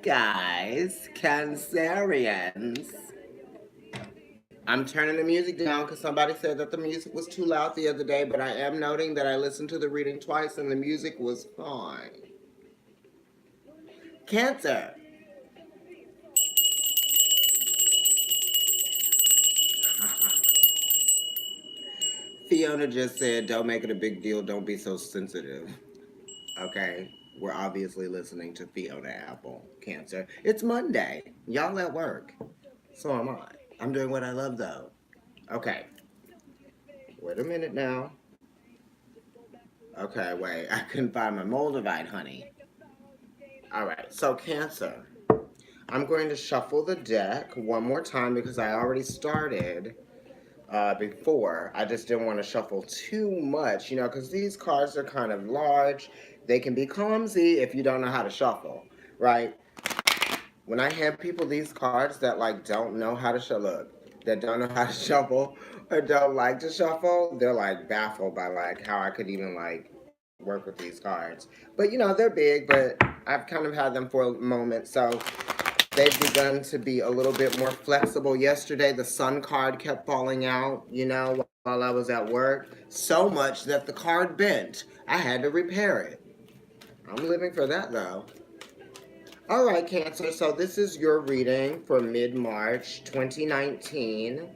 guys, Cancerians. I'm turning the music down because somebody said that the music was too loud the other day, but I am noting that I listened to the reading twice and the music was fine. Cancer. Fiona just said, don't make it a big deal, don't be so sensitive. Okay, we're obviously listening to Fiona Apple, Cancer. It's Monday. Y'all at work. So am I. I'm doing what I love though. Okay, wait a minute now. Okay, wait, I couldn't find my Moldavite, honey. Alright, so Cancer. I'm going to shuffle the deck one more time because I already started before. I just didn't want to shuffle too much, because these cards are kind of large. They can be clumsy if you don't know how to shuffle, right? When I hand people these cards that like don't know how to that don't know how to shuffle or don't like to shuffle, they're like baffled by like how I could even like work with these cards. But they're big, but I've kind of had them for a moment, so they've begun to be a little bit more flexible. Yesterday, the sun card kept falling out, while I was at work, so much that the card bent. I had to repair it. I'm living for that though. All right, Cancer, so this is your reading for mid-March 2019.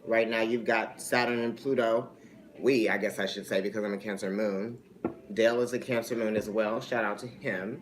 Right now you've got Saturn and Pluto. I guess I should say, because I'm a Cancer moon. Dale is a Cancer moon as well. Shout out to him.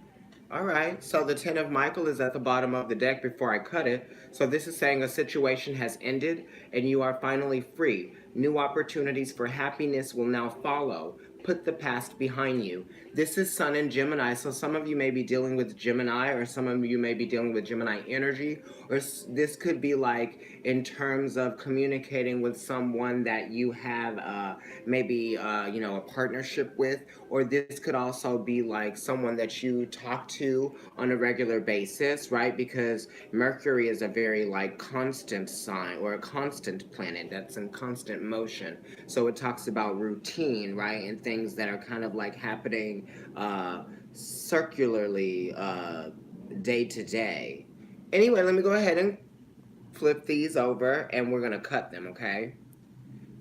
All right, so the 10 of Michael is at the bottom of the deck before I cut it. So this is saying a situation has ended and you are finally free. New opportunities for happiness will now follow. Put the past behind you. This is Sun in Gemini, so some of you may be dealing with Gemini, or some of you may be dealing with Gemini energy, or this could be like in terms of communicating with someone that you have maybe a partnership with, or this could also be like someone that you talk to on a regular basis, right? Because Mercury is a very like constant sign or a constant planet that's in constant motion. So it talks about routine, right? And things that are kind of like happening circularly day to day. Anyway, let me go ahead and flip these over and we're going to cut them, okay?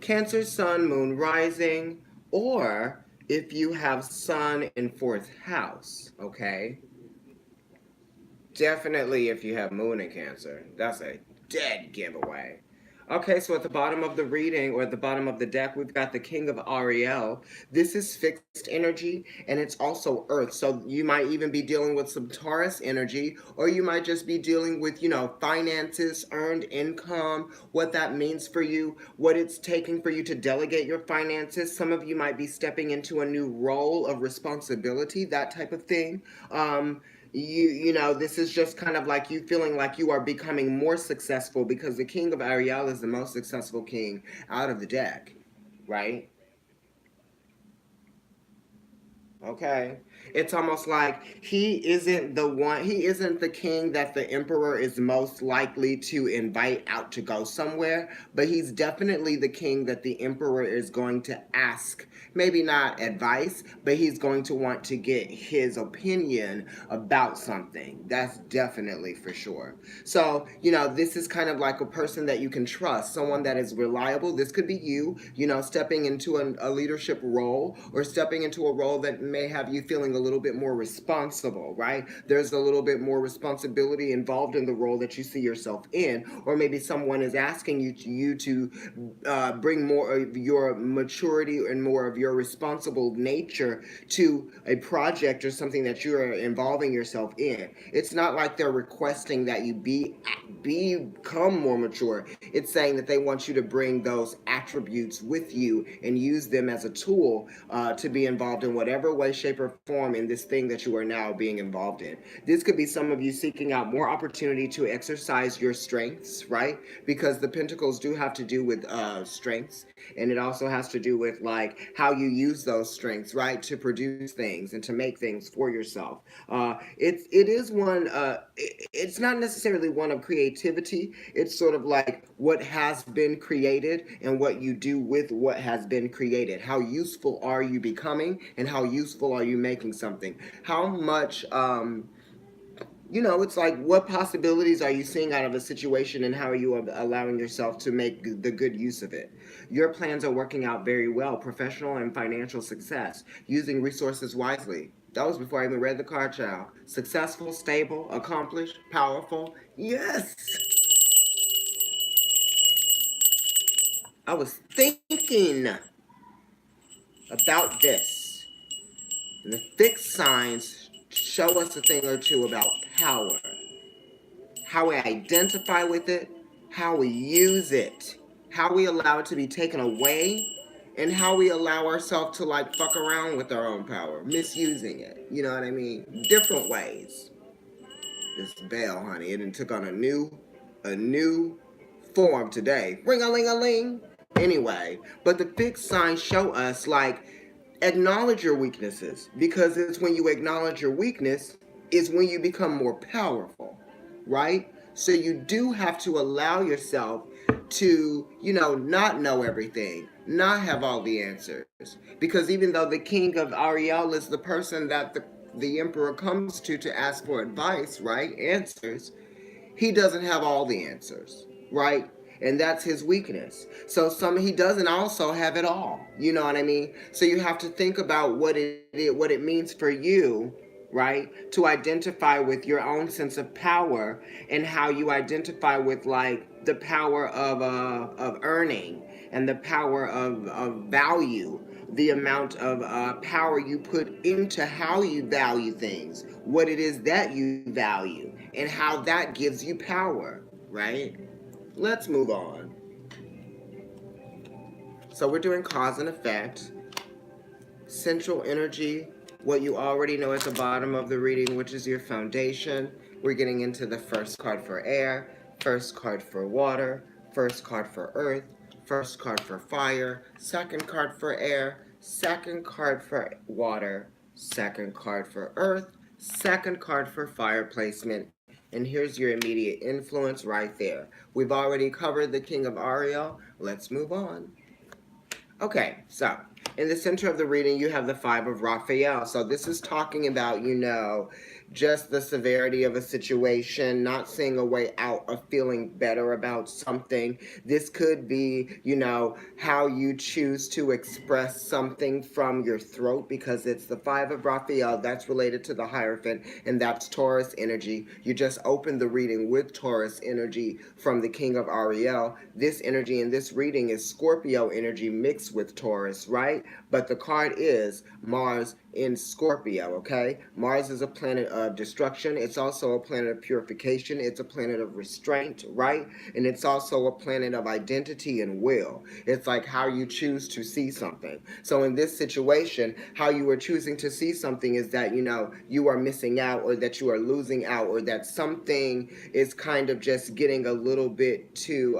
Cancer, Sun, Moon, Rising, or if you have Sun in 4th house, okay? Definitely if you have Moon in Cancer. That's a dead giveaway. Okay, so at the bottom of the reading, or at the bottom of the deck, we've got the King of Ariel. This is fixed energy, and it's also Earth. So you might even be dealing with some Taurus energy, or you might just be dealing with, finances, earned income, what that means for you, what it's taking for you to delegate your finances. Some of you might be stepping into a new role of responsibility, that type of thing. This is just kind of like you feeling like you are becoming more successful because the King of Ariel is the most successful king out of the deck, right? Okay. It's almost like he isn't the king that the emperor is most likely to invite out to go somewhere, but he's definitely the king that the emperor is going to ask. Maybe not advice, but he's going to want to get his opinion about something. That's definitely for sure. So, this is kind of like a person that you can trust, someone that is reliable. This could be you, stepping into a leadership role or stepping into a role that may have you feeling a little bit more responsible, right? There's a little bit more responsibility involved in the role that you see yourself in, or maybe someone is asking you to bring more of your maturity and more of your responsible nature to a project or something that you are involving yourself in. It's not like they're requesting that you become more mature. It's saying that they want you to bring those attributes with you and use them as a tool to be involved in whatever way, shape, or form in this thing that you are now being involved in. This could be some of you seeking out more opportunity to exercise your strengths, right? Because the pentacles do have to do with strengths, and it also has to do with like how you use those strengths, right, to produce things and to make things for yourself. It is one. It's not necessarily one of creativity. It's sort of like what has been created and what you do with what has been created. How useful are you becoming, and how useful are you making something? How much It's like, what possibilities are you seeing out of a situation, and how are you allowing yourself to make the good use of it? Your plans are working out very well, professional and financial success, using resources wisely. That was before I even read the card, child. Successful, stable, accomplished, powerful. Yes! I was thinking about this. And the fixed signs show us a thing or two about power, how we identify with it, how we use it, how we allow it to be taken away, and how we allow ourselves to like fuck around with our own power, misusing it. You know what I mean? Different ways. This bell, honey, it took on a new form today. Ring a ling a ling. Anyway, but the fixed signs show us like, acknowledge your weaknesses, because it's when you acknowledge your weakness is when you become more powerful, right? So you do have to allow yourself to, not know everything, not have all the answers. Because even though the king of Ariel is the person that the emperor comes to ask for advice, right? Answers, he doesn't have all the answers, right? And that's his weakness. So he doesn't also have it all. You know what I mean? So you have to think about what it means for you, right? To identify with your own sense of power, and how you identify with like the power of earning, and the power of value, the amount of power you put into how you value things, what it is that you value, and how that gives you power, right? Let's move on. So we're doing cause and effect, central energy, what you already know at the bottom of the reading, which is your foundation. We're getting into the first card for air, first card for water, first card for earth, first card for fire, second card for air, second card for water, second card for earth, second card for fire placement. And here's your immediate influence right there. We've already covered the King of Ariel. Let's move on. Okay, so in the center of the reading, you have the Five of Raphael. So this is talking about, just the severity of a situation, not seeing a way out of feeling better about something. This could be, how you choose to express something from your throat, because it's the Five of Raphael. That's related to the Hierophant, and that's Taurus energy. You just opened the reading with Taurus energy from the King of Ariel. This energy in this reading is Scorpio energy mixed with Taurus, right? But the card is Mars in Scorpio, okay? Mars is a planet of destruction. It's also a planet of purification. It's a planet of restraint, right? And it's also a planet of identity and will. It's like how you choose to see something. So in this situation, how you are choosing to see something is that, you are missing out, or that you are losing out, or that something is kind of just getting a little bit too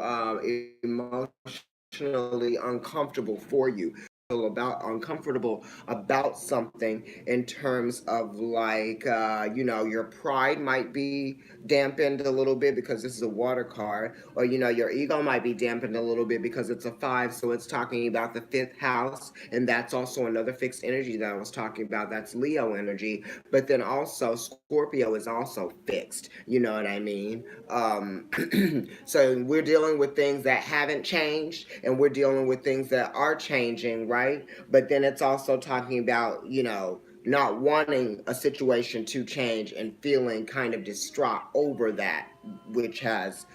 emotionally uncomfortable for you, about uncomfortable about something, in terms of like your pride might be dampened a little bit because this is a water card, or your ego might be dampened a little bit because it's a five, so it's talking about the fifth house, and that's also another fixed energy that I was talking about. That's Leo energy. But then also Scorpio is also fixed, you know what I mean? So we're dealing with things that haven't changed, and we're dealing with things that are changing, right? But then it's also talking about, not wanting a situation to change and feeling kind of distraught over that which has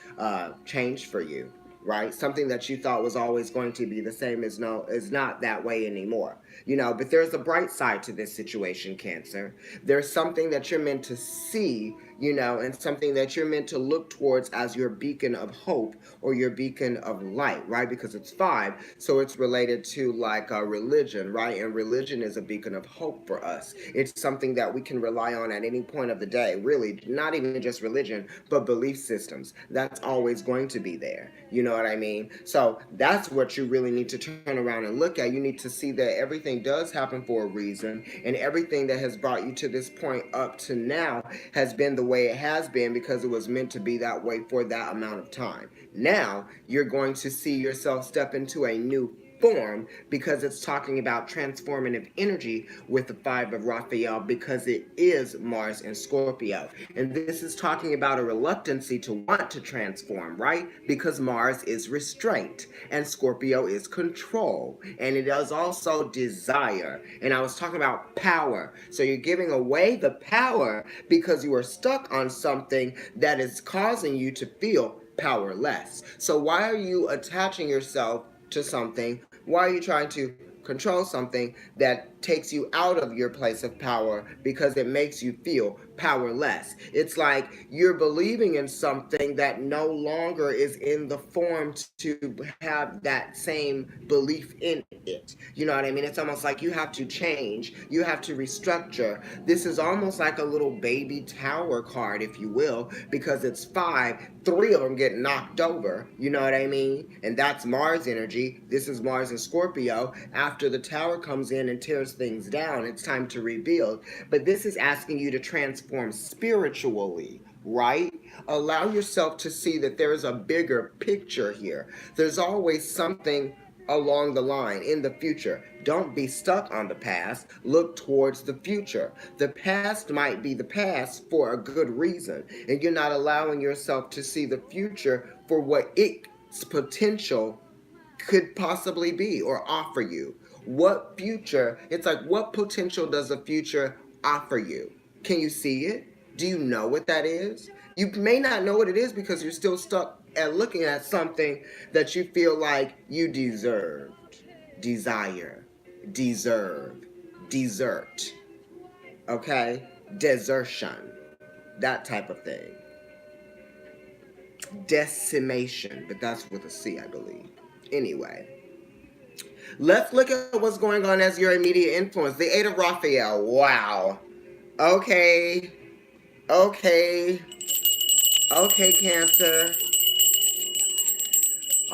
changed for you, right? Something that you thought was always going to be the same is not that way anymore. But there's a bright side to this situation, Cancer. There's something that you're meant to see, and something that you're meant to look towards as your beacon of hope, or your beacon of light, right? Because it's five, so it's related to like a religion, right? And religion is a beacon of hope for us. It's something that we can rely on at any point of the day, really, not even just religion, but belief systems. That's always going to be there. You know what I mean? So that's what you really need to turn around and look at. You need to see that everything does happen for a reason, and everything that has brought you to this point up to now has been the way it has been because it was meant to be that way for that amount of time. Now you're going to see yourself step into a new form because it's talking about transformative energy with the five of Raphael because it is Mars in Scorpio. And this is talking about a reluctancy to want to transform, right? Because Mars is restraint and Scorpio is control. And it is also desire. And I was talking about power. So you're giving away the power because you are stuck on something that is causing you to feel powerless. So why are you attaching yourself to something? Why are you trying to control something that takes you out of your place of power because it makes you feel powerless? It's like you're believing in something that no longer is in the form to have that same belief in it. You know what I mean? It's almost like you have to change, you have to restructure. This is almost like a little baby tower card, if you will, because it's five. Three of them get knocked over, you know what I mean? And that's Mars energy. This is Mars in Scorpio. After the tower comes in and tears things down, it's time to rebuild. But this is asking you to transform spiritually, right? Allow yourself to see that there is a bigger picture here. There's always something along the line in the future. Don't be stuck on the past. Look towards the future. The past might be the past for a good reason, and you're not allowing yourself to see the future for what its potential could possibly be or offer you. What future, it's like, what potential does the future offer you? Can you see it? Do you know what that is? You may not know what it is because you're still stuck at looking at something that you feel like you deserved, desire, deserve, desert, okay? Desertion, that type of thing. Decimation, but that's with a C, I believe. Anyway, let's look at what's going on as your immediate influence. The Eight of Raphael. Wow. Okay. Okay. Okay, Cancer.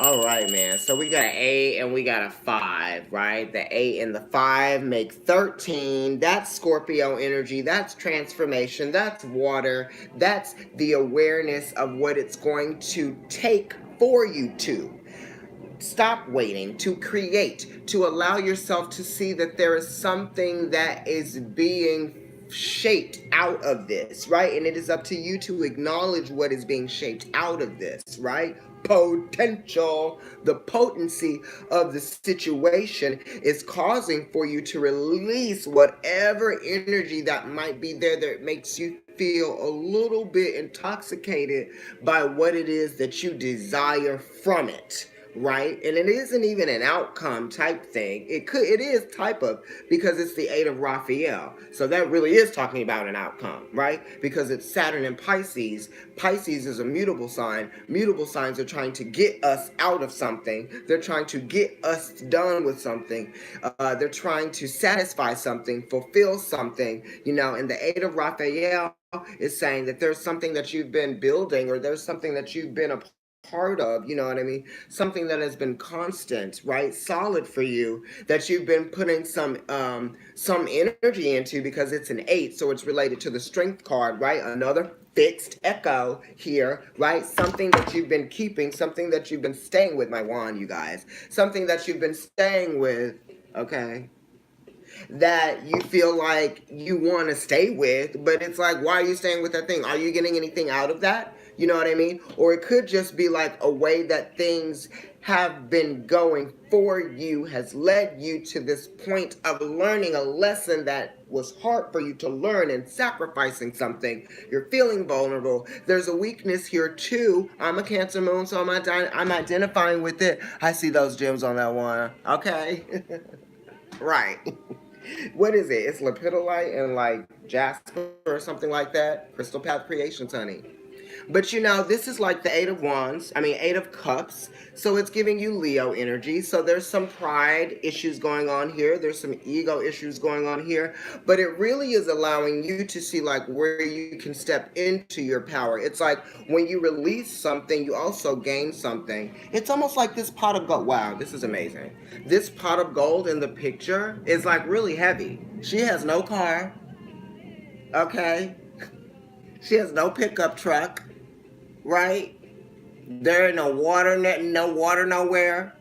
All right, man. So we got an 8 and we got a 5, right? The 8 and the 5 make 13. That's Scorpio energy. That's transformation. That's water. That's the awareness of what it's going to take for you to stop waiting, to create, to allow yourself to see that there is something that is being shaped out of this, right? And it is up to you to acknowledge what is being shaped out of this, right? Potential, the potency of the situation is causing for you to release whatever energy that might be there that makes you feel a little bit intoxicated by what it is that you desire from it, right? And it isn't even an outcome type thing. It is type of, because it's the 8 of Raphael. So that really is talking about an outcome, right? Because it's Saturn and Pisces. Pisces is a mutable sign. Mutable signs are trying to get us out of something. They're trying to get us done with something. They're trying to satisfy something, fulfill something, and the 8 of Raphael is saying that there's something that you've been building, or there's something that you've been a part of, you know what I mean? Something that has been constant, right? Solid for you, that you've been putting some energy into, because it's an 8, so it's related to the strength card, right? Another fixed echo here, right? Something that you've been keeping, something that you've been staying with, my wand, you guys. Something that you've been staying with, okay? That you feel like you want to stay with, but it's like, why are you staying with that thing? Are you getting anything out of that? You know what I mean? Or it could just be like a way that things have been going for you has led you to this point of learning a lesson that was hard for you to learn and sacrificing something. You're feeling vulnerable. There's a weakness here too. I'm a Cancer moon, so I'm identifying with it. I see those gems on that one. Okay. Right. What is it? It's lepidolite and like jasper or something like that. Crystal Path Creations, honey. But this is like the 8 of Wands. 8 of Cups. So it's giving you Leo energy. So there's some pride issues going on here. There's some ego issues going on here. But it really is allowing you to see like where you can step into your power. It's like when you release something, you also gain something. It's almost like this pot of gold. Wow, this is amazing. This pot of gold in the picture is like really heavy. She has no car. Okay? She has no pickup truck. Right? There ain't no water nowhere.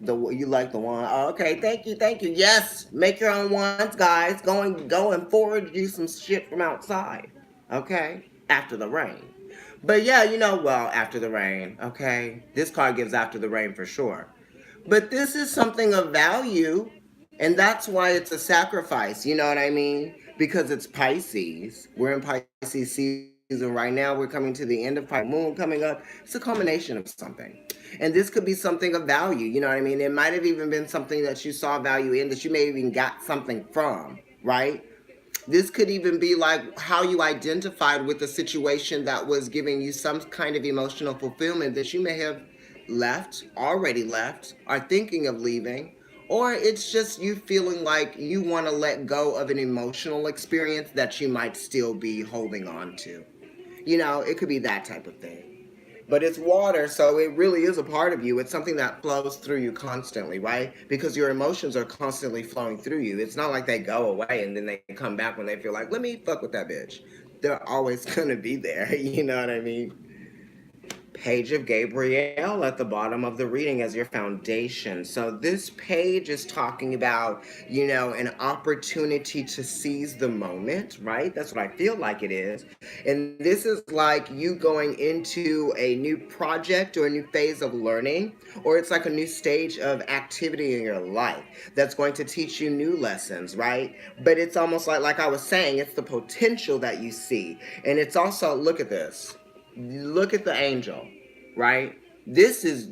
You like the one? Oh, okay, thank you, thank you. Yes, make your own ones, guys. Go and forward you some shit from outside. Okay, after the rain. But yeah, well, after the rain. Okay, this card gives after the rain for sure. But this is something of value, and that's why it's a sacrifice. You know what I mean? Because it's Pisces. We're in Pisces season right now. We're coming to the end of Pisces. Moon coming up. It's a culmination of something. And this could be something of value. You know what I mean? It might have even been something that you saw value in that you may even got something from, right? This could even be like how you identified with a situation that was giving you some kind of emotional fulfillment that you may have left, already left, are thinking of leaving, or it's just you feeling like you want to let go of an emotional experience that you might still be holding on to. It could be that type of thing. But it's water, so it really is a part of you. It's something that flows through you constantly, right? Because your emotions are constantly flowing through you. It's not like they go away and then they come back when they feel like, let me fuck with that bitch. They're always gonna be there, you know what I mean? Page of Gabriel at the bottom of the reading as your foundation. So this page is talking about, an opportunity to seize the moment, right? That's what I feel like it is. And this is like you going into a new project or a new phase of learning, or it's like a new stage of activity in your life that's going to teach you new lessons, right? But it's almost like I was saying, it's the potential that you see. And it's also, look at this. Look at the angel, right? This is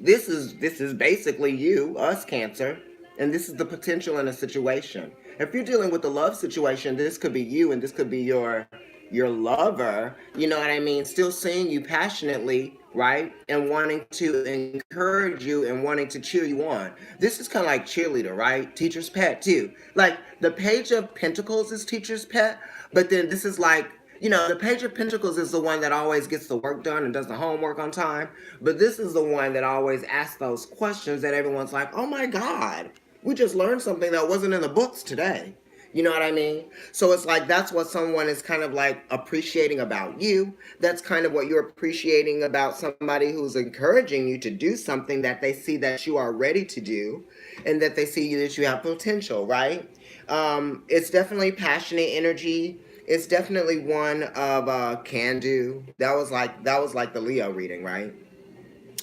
basically you, us, Cancer, and this is the potential in a situation. If you're dealing with a love situation, this could be you, and this could be your lover. You know what I mean? Still seeing you passionately, right, and wanting to encourage you and wanting to cheer you on. This is kind of like cheerleader, right? Teacher's pet too. Like the Page of Pentacles is teacher's pet, but then this is like the Page of Pentacles is the one that always gets the work done and does the homework on time. But this is the one that always asks those questions that everyone's like, oh my God, we just learned something that wasn't in the books today. You know what I mean? So it's like that's what someone is kind of like appreciating about you. That's kind of what you're appreciating about somebody who's encouraging you to do something that they see that you are ready to do and that they see that you have potential, right? It's definitely passionate energy. It's definitely one of can do. That was like the Leo reading, right?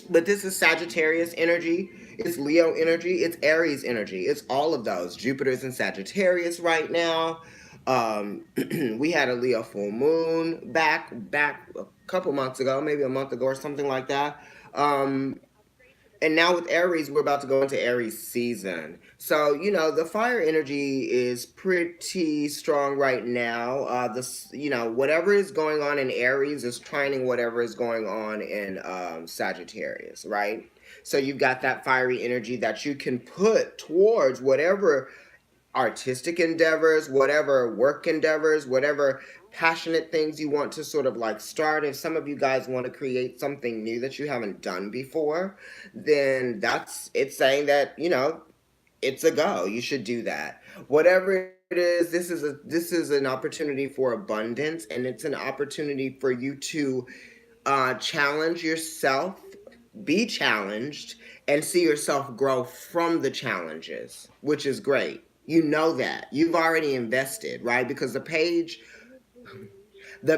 But this is Sagittarius energy. It's Leo energy. It's Aries energy. It's all of those. Jupiter's in Sagittarius right now. We had a Leo full moon back a couple months ago, maybe a month ago or something like that. And now with Aries, we're about to go into Aries season. So, the fire energy is pretty strong right now. Whatever is going on in Aries is trining whatever is going on in Sagittarius, right? So you've got that fiery energy that you can put towards whatever artistic endeavors, whatever work endeavors, whatever passionate things you want to sort of like start. If some of you guys want to create something new that you haven't done before, then it's saying that, it's a go. You should do that. Whatever it is, this is an opportunity for abundance, and it's an opportunity for you to challenge yourself, be challenged, and see yourself grow from the challenges, which is great. You know that. You've already invested, right? Because the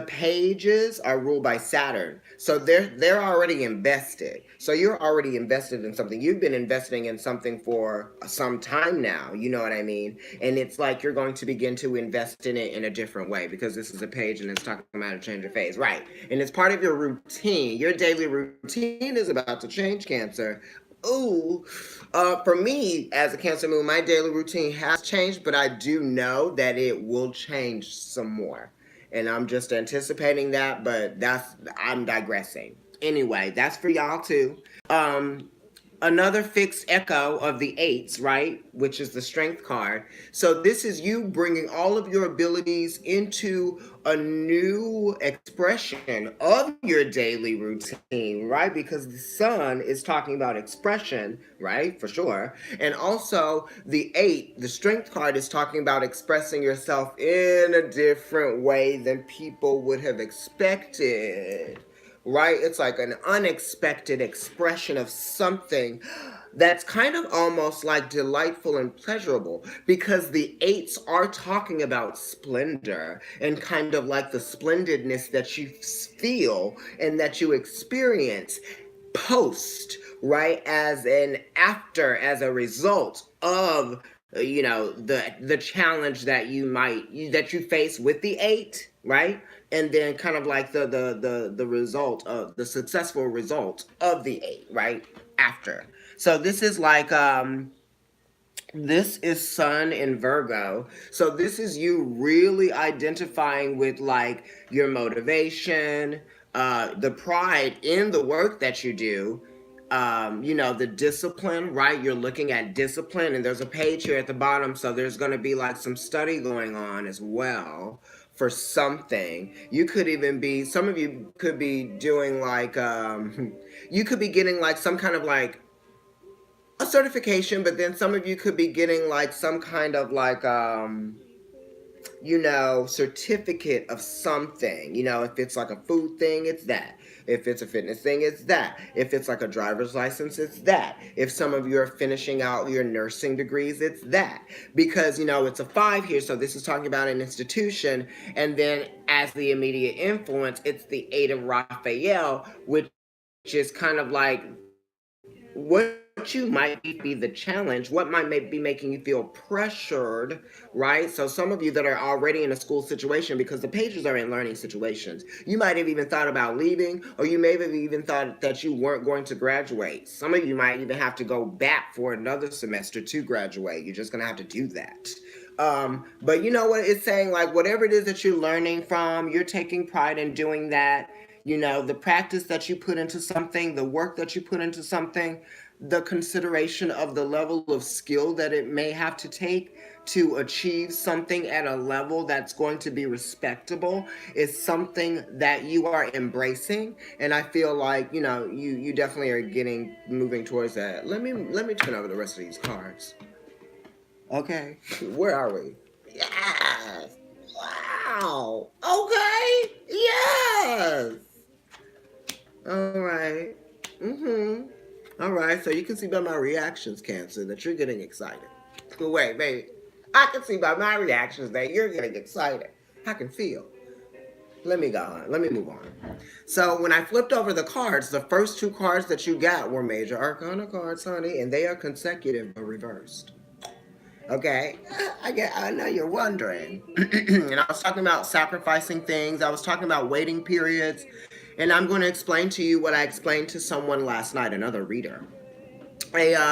pages are ruled by Saturn. So they're already invested. So you're already invested in something. You've been investing in something for some time now, you know what I mean? And it's like you're going to begin to invest in it in a different way because this is a page and it's talking about a change of phase. Right. And it's part of your routine. Your daily routine is about to change, Cancer. Ooh, for me as a Cancer moon, my daily routine has changed, but I do know that it will change some more. And I'm just anticipating that, but I'm digressing. Anyway, that's for y'all too. Um, Another fixed echo of the eights, right? Which is the strength card. So this is you bringing all of your abilities into a new expression of your daily routine, right? Because the sun is talking about expression, right? For sure. And also the eight, the strength card is talking about expressing yourself in a different way than people would have expected. right? It's like an unexpected expression of something that's kind of almost like delightful and pleasurable, because the eights are talking about splendor and kind of like the splendidness that you feel and that you experience post, right, as an after, as a result of the challenge that that you face with the eight, right, and then kind of like the result of the successful result of the eight, right, after. So this is Sun in Virgo. So this is you really identifying with like your motivation, the pride in the work that you do, the discipline, right? You're looking at discipline, and there's a page here at the bottom, so there's going to be like some study going on as well for something. You could even be, some of you could be doing like, you could be getting like some kind of like a certification, but then some of you could be getting like some kind of like certificate of something. If it's like a food thing, it's that. If it's a fitness thing, it's that. If it's like a driver's license, it's that. If some of you are finishing out your nursing degrees, it's that. Because it's a 5 here, so this is talking about an institution, and then as the immediate influence, it's the 8 of Raphael, which is kind of like what you might be the challenge, what might be making you feel pressured, right? So some of you that are already in a school situation, because the pages are in learning situations, you might have even thought about leaving, or you may have even thought that you weren't going to graduate. Some of you might even have to go back for another semester to graduate. You're just going to have to do that. But you know what it's saying, like whatever it is that you're learning from, you're taking pride in doing that. The practice that you put into something, the work that you put into something, the consideration of the level of skill that it may have to take to achieve something at a level that's going to be respectable is something that you are embracing. And I feel like you definitely are moving towards that. Let me turn over the rest of these cards. Okay, where are we? Yes. Wow. Okay. Yes. All right. Mm-hmm. All right. So you can see by my reactions, Cancer, that you're getting excited. Wait, baby. I can see by my reactions that you're getting excited. I can feel. Let me go on. Let me move on. So when I flipped over the cards, the first 2 cards that you got were Major Arcana cards, honey, and they are consecutive but reversed. Okay, I know you're wondering. And I was talking about sacrificing things. I was talking about waiting periods. And I'm going to explain to you what I explained to someone last night, another reader. It's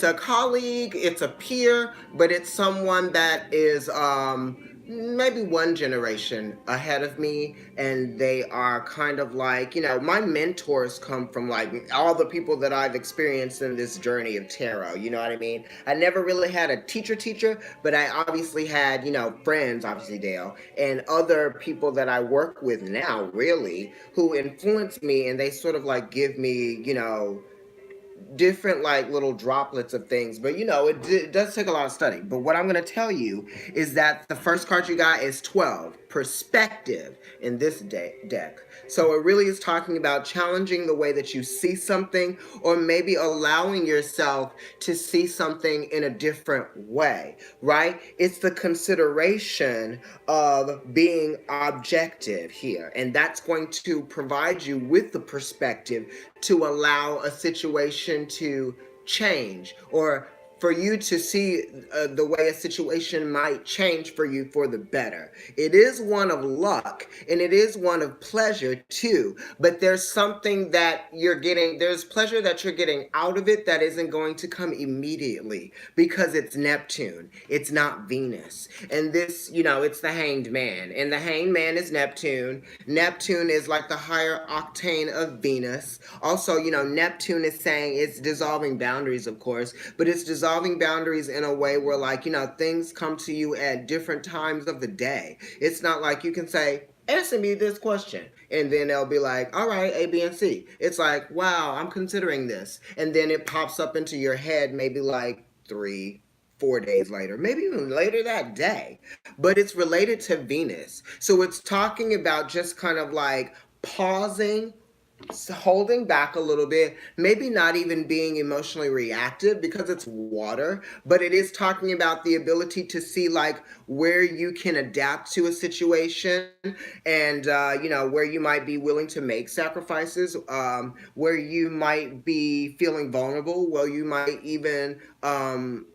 a colleague, it's a peer, but it's someone that is maybe one generation ahead of me, and they are kind of like, my mentors come from like all the people that I've experienced in this journey of tarot. You know what I mean? I never really had a teacher, but I obviously had, friends, obviously Dale, and other people that I work with now, really, who influence me, and they sort of like give me, different like little droplets of things, but it does take a lot of study. But what I'm going to tell you is that the first card you got is 12 perspective in this deck. So it really is talking about challenging the way that you see something, or maybe allowing yourself to see something in a different way, right? It's the consideration of being objective here, and that's going to provide you with the perspective to allow a situation to change, or for you to see the way a situation might change for you for the better. It is one of luck, and it is one of pleasure too, but there's something that there's pleasure that you're getting out of it that isn't going to come immediately, because it's Neptune, it's not Venus. And this, it's the Hanged Man, and the Hanged Man is Neptune. Neptune is like the higher octane of Venus. Also, Neptune is saying it's dissolving boundaries, of course, but it's dissolving boundaries in a way where, like, things come to you at different times of the day. It's not like you can say, answer me this question, and then they'll be like, all right, A, B, and C. It's like, wow, I'm considering this. And then it pops up into your head maybe like 3-4 days later, maybe even later that day. But it's related to Venus. So it's talking about just kind of like pausing, holding back a little bit, maybe not even being emotionally reactive because it's water, but it is talking about the ability to see like where you can adapt to a situation, and where you might be willing to make sacrifices, where you might be feeling vulnerable, where you might even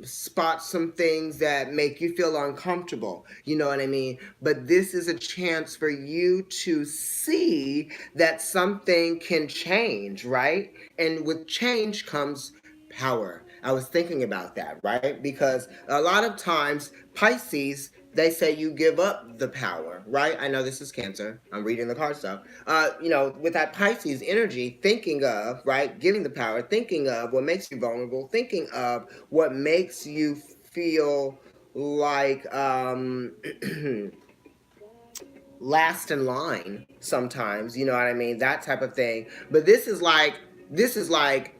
spot some things that make you feel uncomfortable, you know what I mean? But this is a chance for you to see that something can change, right? And with change comes power. I was thinking about that, right? Because a lot of times, Pisces, they say you give up the power, right? I know this is Cancer. I'm reading the card stuff. With that Pisces energy, thinking of, right, giving the power, thinking of what makes you vulnerable, thinking of what makes you feel like last in line sometimes, you know what I mean? That type of thing. But this is like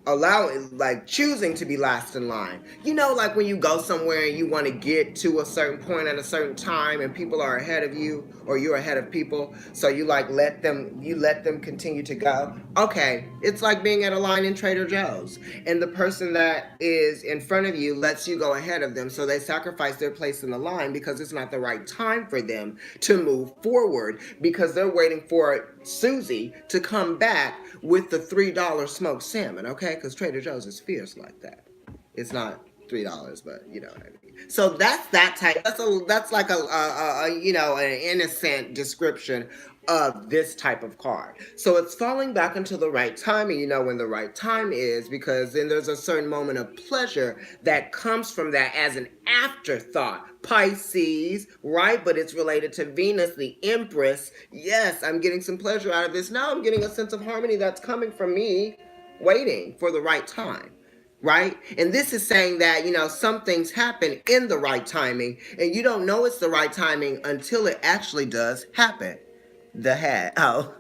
allowing, like choosing to be last in line. You know, like when you go somewhere and you want to get to a certain point at a certain time and people are ahead of you or you're ahead of people, so you let them continue to go. Okay, it's like being at a line in Trader Joe's and the person that is in front of you lets you go ahead of them, so they sacrifice their place in the line because it's not the right time for them to move forward because they're waiting for Susie to come back with the $3 smoked salmon, okay? Because Trader Joe's is fierce like that. It's not $3, but you know what I mean. So that's that type. That's like an innocent description of this type of card. So it's falling back into the right time, and you know when the right time is, because then there's a certain moment of pleasure that comes from that as an afterthought. Pisces, right? But it's related to Venus, the Empress. Yes, I'm getting some pleasure out of this. Now I'm getting a sense of harmony that's coming from me waiting for the right time, right? And this is saying that, some things happen in the right timing, and you don't know it's the right timing until it actually does happen. The hat. Oh,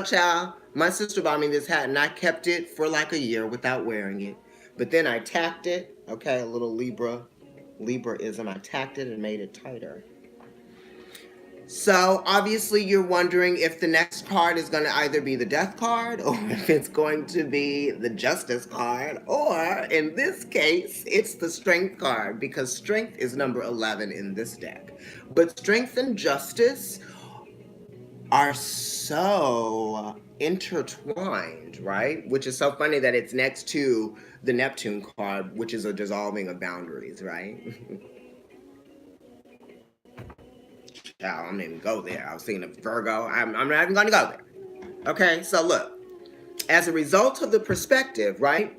child, my sister bought me this hat and I kept it for like a year without wearing it. But then I tacked it, okay, a little Libraism. I tacked it and made it tighter. So obviously you're wondering if the next card is going to either be the death card or if it's going to be the justice card, or in this case it's the strength card, because strength is number 11 in this deck. But strength and justice are so intertwined, right? Which is so funny that it's next to the Neptune card, which is a dissolving of boundaries, right? I'm not even go there. I was thinking of Virgo. I'm not even going to go there. Okay, so look, as a result of the perspective, right?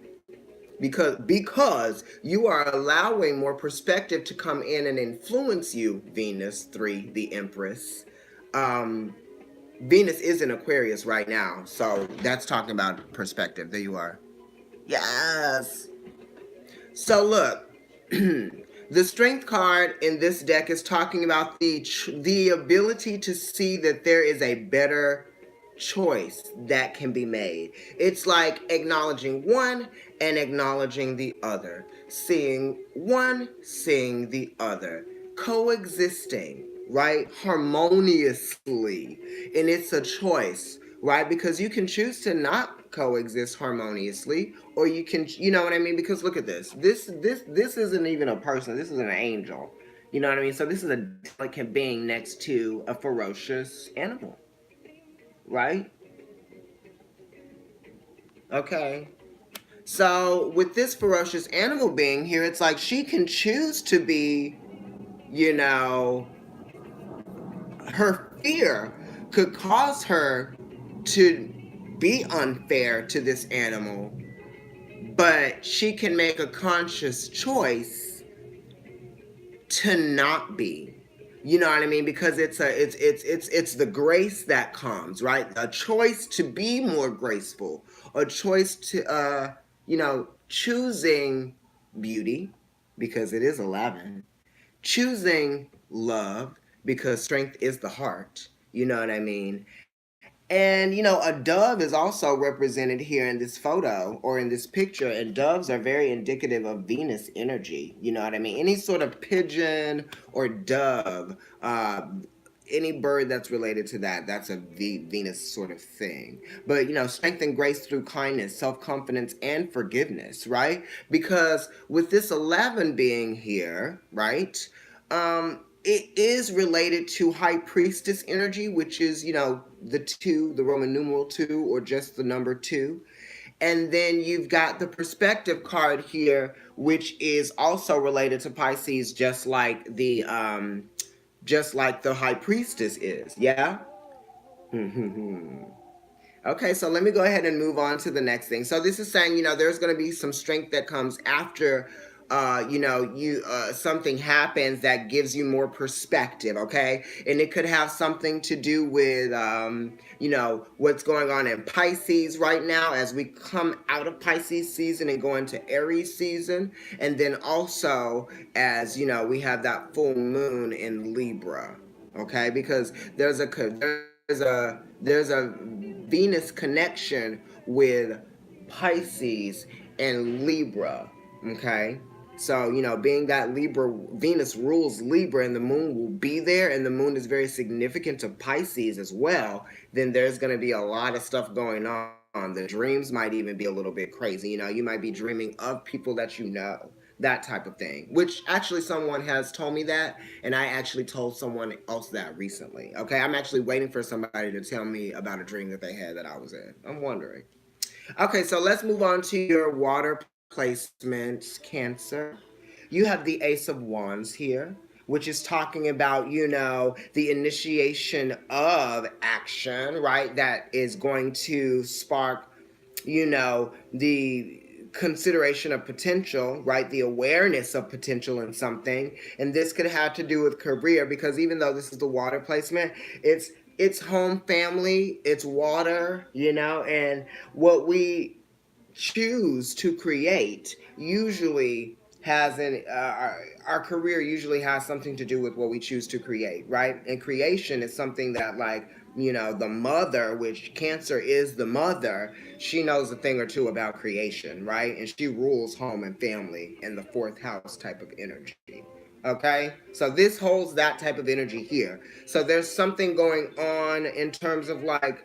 Because you are allowing more perspective to come in and influence you, Venus 3, the Empress. Um, Venus is in Aquarius right now, so that's talking about perspective. There you are. Yes. So look, the strength card in this deck is talking about the ability to see that there is a better choice that can be made. It's like acknowledging one and acknowledging the other, seeing one, seeing the other, coexisting, right? Harmoniously. And it's a choice, right? Because you can choose to not coexist harmoniously, or you can, you know what I mean? Because look at this. This isn't even a person. This is an angel. You know what I mean? So this is a delicate being next to a ferocious animal, right? Okay. So with this ferocious animal being here, it's like she can choose to be, you know, her fear could cause her to be unfair to this animal, but she can make a conscious choice to not be. You know what I mean? Because it's the grace that comes, right? A choice to be more graceful, a choice to choosing beauty, because it is 11, choosing love, because strength is the heart. You know what I mean? And a dove is also represented here in this photo or in this picture, and doves are very indicative of Venus energy. You know what I mean? Any sort of pigeon or dove, any bird that's related to that, that's a Venus sort of thing. But strength and grace through kindness, self-confidence, and forgiveness, right? Because with this 11 being here, right, it is related to high priestess energy, which is the two, the Roman numeral two, or just the number two. And then you've got the perspective card here, which is also related to Pisces, just like the high priestess is. Yeah. Okay, so let me go ahead and move on to the next thing. So this is saying, there's going to be some strength that comes after, you something happens that gives you more perspective. Okay, and it could have something to do with, what's going on in Pisces right now as we come out of Pisces season and go into Aries season, and then also as we have that full moon in Libra. Okay, because there's a Venus connection with Pisces and Libra. Okay. So, being that Libra, Venus rules Libra and the moon will be there, and the moon is very significant to Pisces as well, then there's going to be a lot of stuff going on. The dreams might even be a little bit crazy. You might be dreaming of people that you know, that type of thing, which actually someone has told me that, and I actually told someone else that recently. Okay, I'm actually waiting for somebody to tell me about a dream that they had that I was in. I'm wondering. Okay, so let's move on to your water placements, Cancer. You have the Ace of Wands here, which is talking about, the initiation of action, right? That is going to spark, the consideration of potential, right? The awareness of potential in something. And this could have to do with career, because even though this is the water placement, it's home, family, it's water, and what we choose to create usually has our career usually has something to do with what we choose to create, right? And creation is something that, like, the mother, which Cancer is the mother, she knows a thing or two about creation, right? And she rules home and family in the fourth house type of energy. Okay, so this holds that type of energy here. So there's something going on in terms of, like,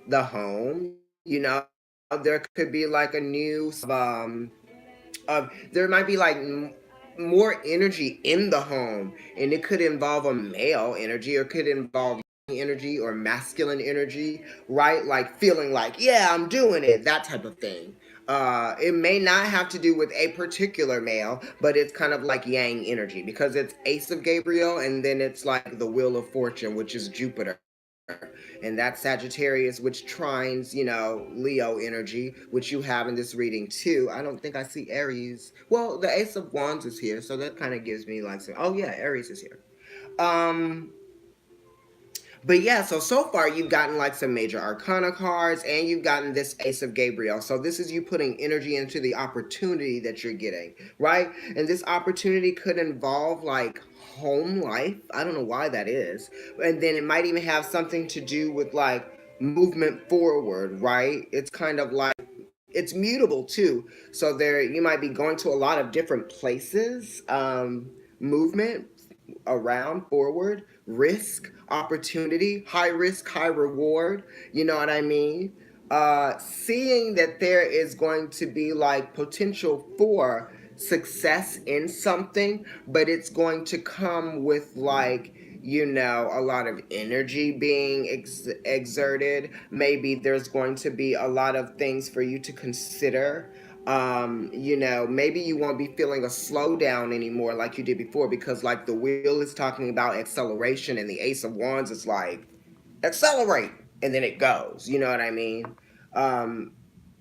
the home. There could be like a new there might be like more energy in the home, and it could involve a male energy, or could involve energy or masculine energy, right? Like feeling like, yeah, I'm doing it, that type of thing. It may not have to do with a particular male, but it's kind of like yang energy, because it's Ace of Gabriel, and then it's like the Wheel of Fortune, which is Jupiter, and that's Sagittarius, which trines, Leo energy, which you have in this reading too. I don't think I see Aries. Well, the Ace of Wands is here, so that kind of gives me like, oh yeah, Aries is here. Um, but yeah, so far you've gotten like some major arcana cards, and you've gotten this Ace of Gabriel. So this is you putting energy into the opportunity that you're getting, right? And this opportunity could involve like home life. I don't know why that is. And then it might even have something to do with like movement forward, right? It's kind of like, it's mutable too. So there you might be going to a lot of different places. Movement around, forward, risk, opportunity, high risk, high reward. You know what I mean? Seeing that there is going to be like potential for success in something, but it's going to come with like, a lot of energy being exerted. Maybe there's going to be a lot of things for you to consider. Maybe you won't be feeling a slowdown anymore like you did before, because like the wheel is talking about acceleration, and the Ace of Wands is like accelerate, and then it goes. You know what I mean? Um,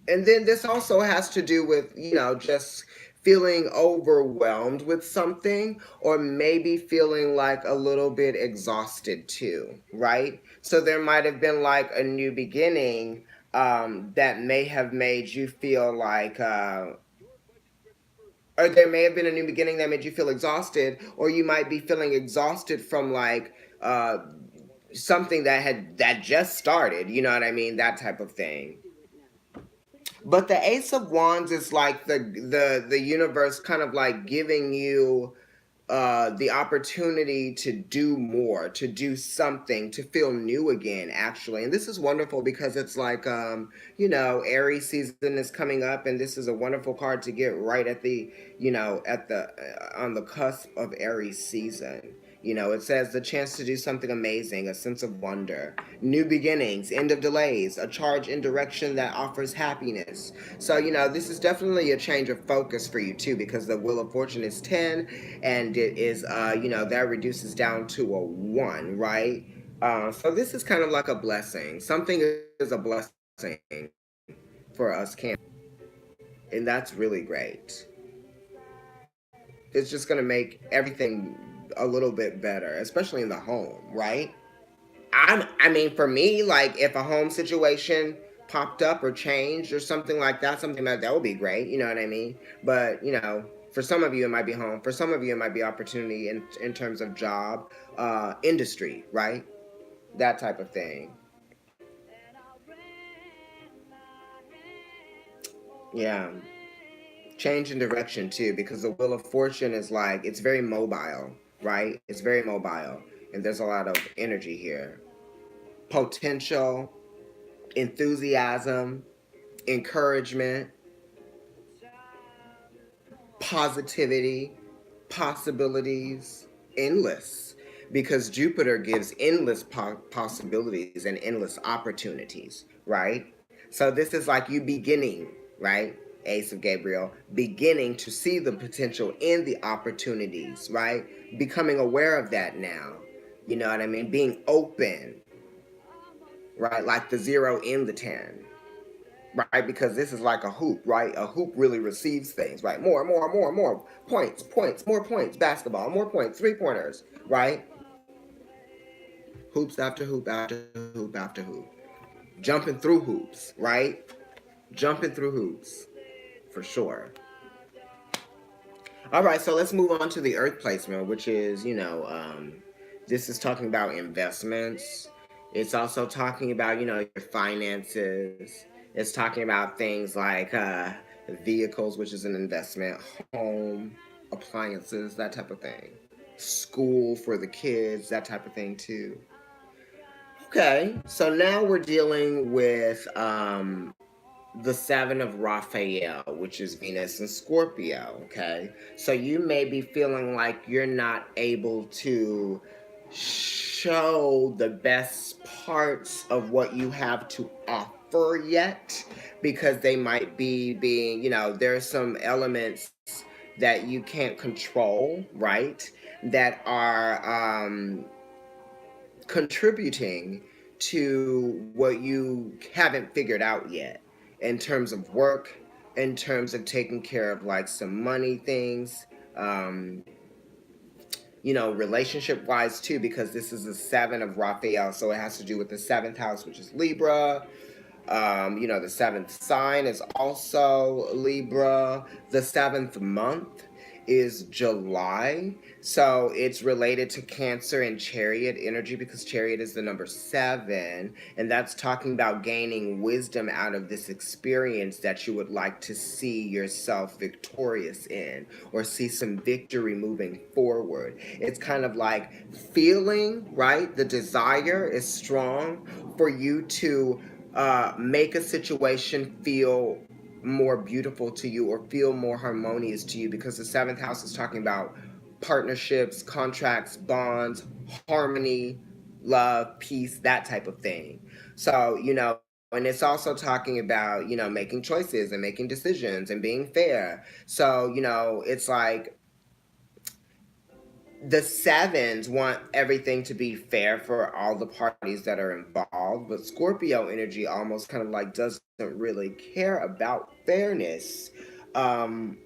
and then this also has to do with, just feeling overwhelmed with something, or maybe feeling like a little bit exhausted too, right? So there might have been like a new beginning that may have made you feel like, or there may have been a new beginning that made you feel exhausted, or you might be feeling exhausted from like something that just started. You know what I mean? That type of thing. But the Ace of Wands is like the universe kind of like giving you the opportunity to do more, to do something, to feel new again, actually. And this is wonderful because it's like, Aries season is coming up, and this is a wonderful card to get right at the, on the cusp of Aries season. It says the chance to do something amazing, a sense of wonder, new beginnings, end of delays, a charge in direction that offers happiness. So, this is definitely a change of focus for you too, because the Wheel of Fortune is 10, and it is, that reduces down to a 1, right? So this is kind of like a blessing. Something is a blessing for us, and that's really great. It's just going to make everything a little bit better, especially in the home, right? I mean, for me, like if a home situation popped up or changed or something like that would be great. You know what I mean? But for some of you it might be home. For some of you it might be opportunity in terms of job, industry, right? That type of thing. Yeah, change in direction too, because the Wheel of Fortune is like it's very mobile, right? It's very mobile, and there's a lot of energy here. Potential, enthusiasm, encouragement, positivity, possibilities, endless. Because Jupiter gives endless possibilities and endless opportunities, right? So this is like you beginning, right? Ace of Gabriel, beginning to see the potential in the opportunities, right? Becoming aware of that now. You know what I mean? Being open, right? Like the 0 in the 10, right? Because this is like a hoop, right? A hoop really receives things, right? More, more, more, more points, points, more points, basketball, more points, 3 pointers, right? Hoops after hoop after hoop after hoop. Jumping through hoops, right? Jumping through hoops, for sure. All right, so let's move on to the earth placement, which is, this is talking about investments. It's also talking about, your finances. It's talking about things like vehicles, which is an investment, home, appliances, that type of thing. School for the kids, that type of thing, too. Okay, so now we're dealing with the 7 of Raphael, which is Venus and Scorpio. Okay, so you may be feeling like you're not able to show the best parts of what you have to offer yet, because they might be being, there's some elements that you can't control, right? That are contributing to what you haven't figured out yet, in terms of work, in terms of taking care of like some money things, um, relationship wise too, because this is the 7 of Raphael, so it has to do with the seventh house, which is Libra. The seventh sign is also Libra. The seventh month is July. So it's related to Cancer and Chariot energy, because Chariot is the number 7. And that's talking about gaining wisdom out of this experience that you would like to see yourself victorious in, or see some victory moving forward. It's kind of like feeling, right? The desire is strong for you to make a situation feel more beautiful to you, or feel more harmonious to you, because the seventh house is talking about partnerships, contracts, bonds, harmony, love, peace, that type of thing. So, and it's also talking about, making choices and making decisions and being fair. So, it's like the sevens want everything to be fair for all the parties that are involved, but Scorpio energy almost kind of like doesn't really care about fairness. Um,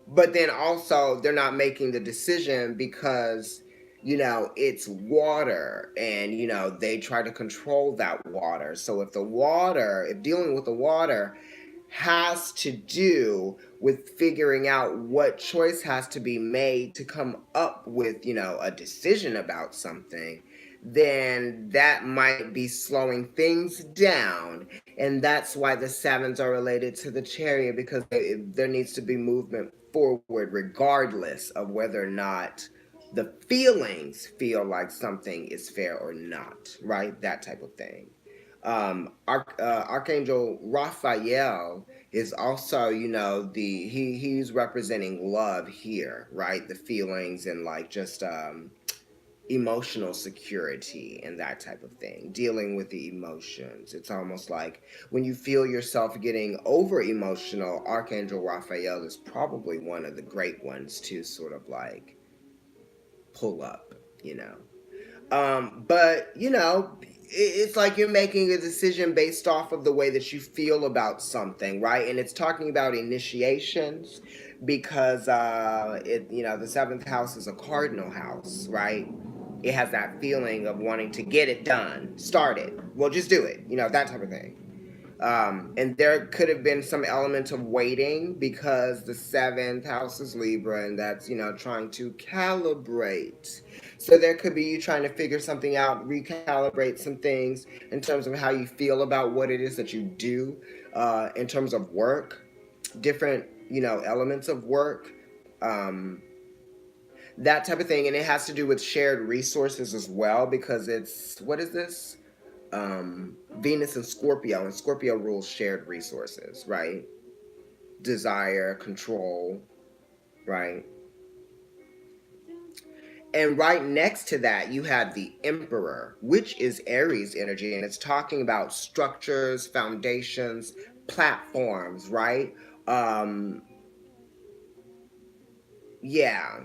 but then also they're not making the decision because it's water, and they try to control that water. So if dealing with the water has to do with figuring out what choice has to be made to come up with a decision about something, then that might be slowing things down. And that's why the sevens are related to the chariot, because there needs to be movement forward, regardless of whether or not the feelings feel like something is fair or not, right? That type of thing. Archangel Raphael is also, he's representing love here, right? The feelings and like just emotional security and that type of thing, dealing with the emotions. It's almost like when you feel yourself getting over emotional, Archangel Raphael is probably one of the great ones to sort of like pull up, you know. But it's like you're making a decision based off of the way that you feel about something, right? And it's talking about initiations because the seventh house is a cardinal house, right? It has that feeling of wanting to get it done, start it. Well, just do it, that type of thing. And there could have been some element of waiting because the seventh house is Libra, and that's, trying to calibrate. So there could be you trying to figure something out, recalibrate some things in terms of how you feel about what it is that you do, in terms of work, different, elements of work. That type of thing. And it has to do with shared resources as well, because what is this? Venus and Scorpio rules shared resources, right? Desire, control, right? And right next to that, you have the Emperor, which is Aries energy, and it's talking about structures, foundations, platforms, right? Um, yeah,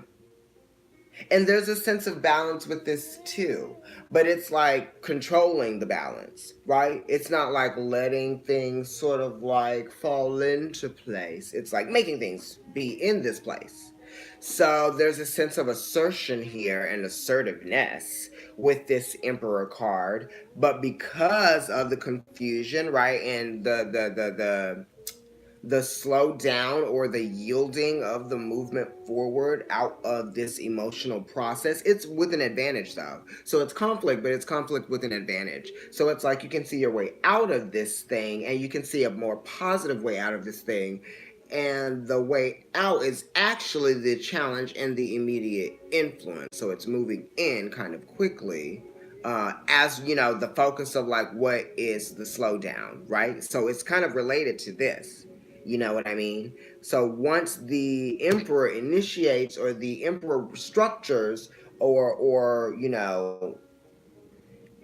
and there's a sense of balance with this too. But it's like controlling the balance, right? It's not like letting things sort of like fall into place. It's like making things be in this place. So there's a sense of assertion here and assertiveness with this Emperor card. But because of the confusion, right, and the slow down or the yielding of the movement forward out of this emotional process, it's with an advantage though. So it's conflict, but it's conflict with an advantage. So it's like you can see your way out of this thing, and you can see a more positive way out of this thing. And the way out is actually the challenge and the immediate influence. So it's moving in kind of quickly, as the focus of like what is the slowdown, right? So it's kind of related to this. You know what I mean? So once the emperor initiates, or the emperor structures, or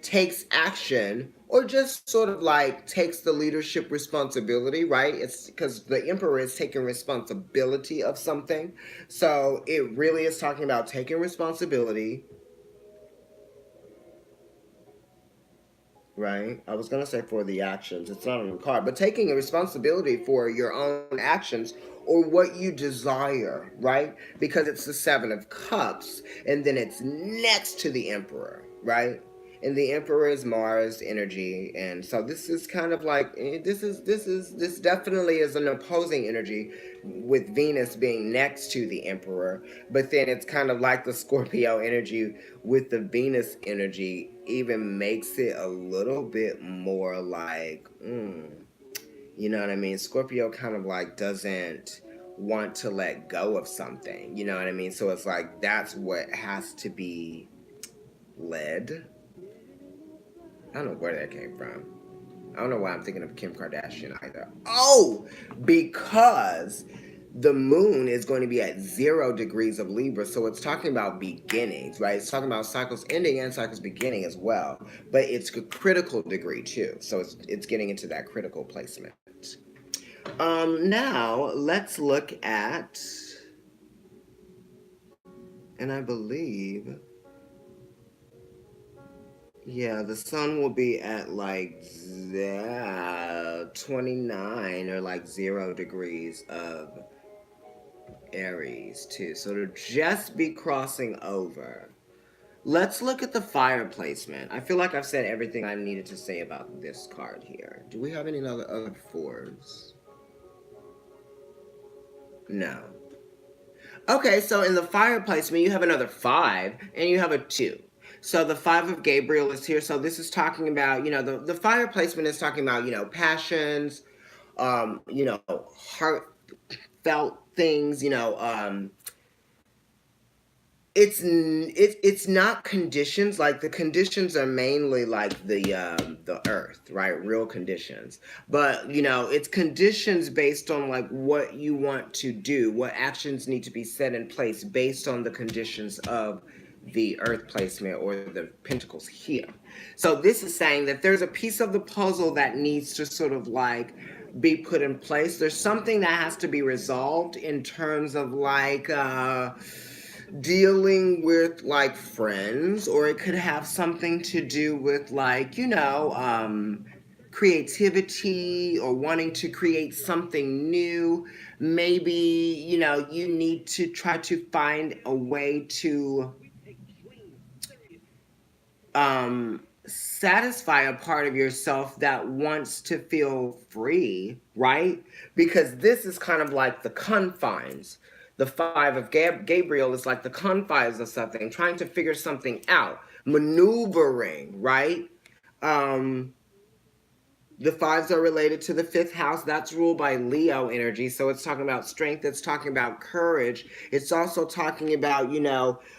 takes action, or just sort of like takes the leadership responsibility, right? It's because the emperor is taking responsibility of something. So it really is talking about taking responsibility, right? I was gonna say for the actions. It's not on the card, but taking a responsibility for your own actions or what you desire, right? Because it's the Seven of Cups, and then it's next to the Emperor, right? And the Emperor is Mars energy, and so this is kind of like this definitely is an opposing energy, with Venus being next to the Emperor. But then it's kind of like the Scorpio energy with the Venus energy, even makes it a little bit more like, you know what I mean? Scorpio kind of like doesn't want to let go of something, you know what I mean? So it's like that's what has to be led. I don't know where that came from. I don't know why I'm thinking of Kim Kardashian either. Oh, because the moon is going to be at 0 degrees of Libra. So it's talking about beginnings, right? It's talking about cycles ending and cycles beginning as well. But it's a critical degree too. So it's getting into that critical placement. Now let's look at, and I believe, yeah, the sun will be at like 29 or like 0 degrees of Aries too. So it'll just be crossing over. Let's look at the fire placement. I feel like I've said everything I needed to say about this card here. Do we have any other fours? No. Okay, so in the fire placement, you have another 5 and you have a 2. So the five of Gabriel is here. So this is talking about, the fire placement is talking about, passions, heartfelt things, it's not conditions. Like the conditions are mainly like the earth, right? Real conditions. But it's conditions based on like what you want to do, what actions need to be set in place based on the conditions of the earth placement or the pentacles here. So this is saying that there's a piece of the puzzle that needs to sort of like be put in place. There's something that has to be resolved in terms of like dealing with like friends, or it could have something to do with like creativity or wanting to create something new. Maybe you need to try to find a way to satisfy a part of yourself that wants to feel free, right? Because this is kind of like the confines. The five of Gabriel is like the confines of something, trying to figure something out, maneuvering, right? Um, the fives are related to the fifth house. That's ruled by Leo energy. So it's talking about strength. It's talking about courage. It's also talking about,